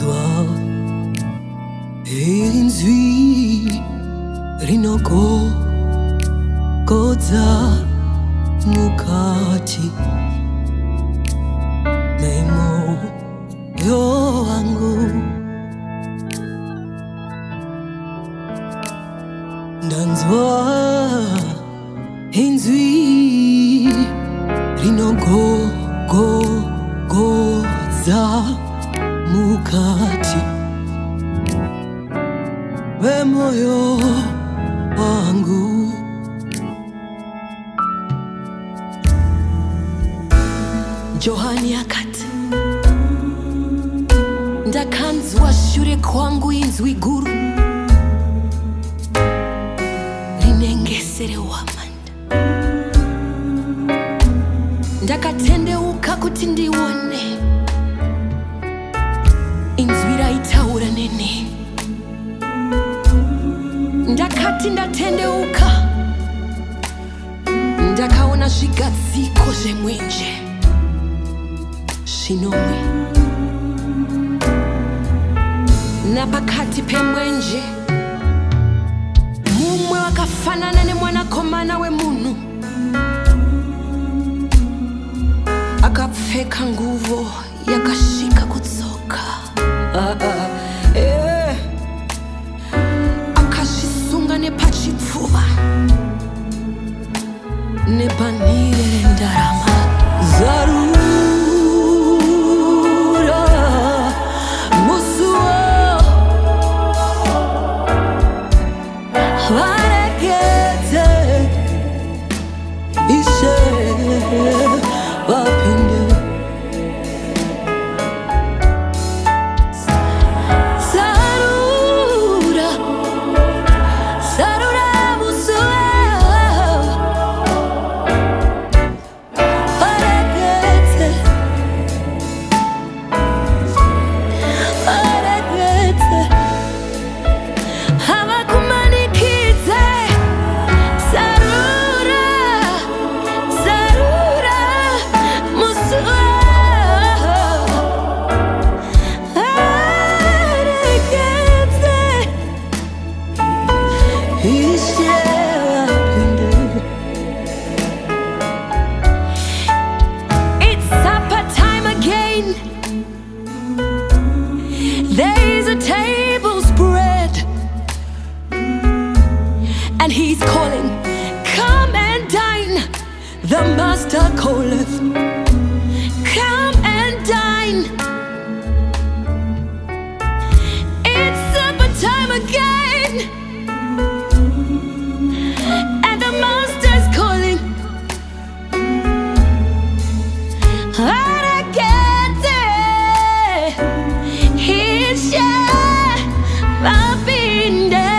Ndanzwa Izwi rinogogodza mukati memoyo wangu. Ndanzwa inzwi rinogogodza mukati memoyo wangu. Johani akati ndakanzwa shure kwangu inzwi guru rinengeserewa manda. Ndakatendeuka kuti ndione inzwi raitaura nene. Ndakati ndatendeuka ndakaona zvigadziko zvemwenje zvinomwe. Napakati pemwenje mumwe wakafanana nemwanakomana wemunhu, akapfeka nguvo yakasvika kutsoka. Akazvisunga nepachipfuva nebhanire rendarama. Zarura Musiwo varekete ishe vapinde. Zarura Musiwo varekete havakumanikidze. Zarura Musiwo varekete ishe vapinde. It's supper time again. There is a table spread, and he's calling, "Come and dine." The master calleth, "Come and dine." It's supper time again, and the master's calling. Arakete, ishe vapinde.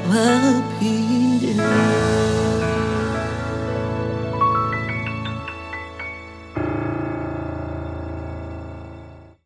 Mapepeta.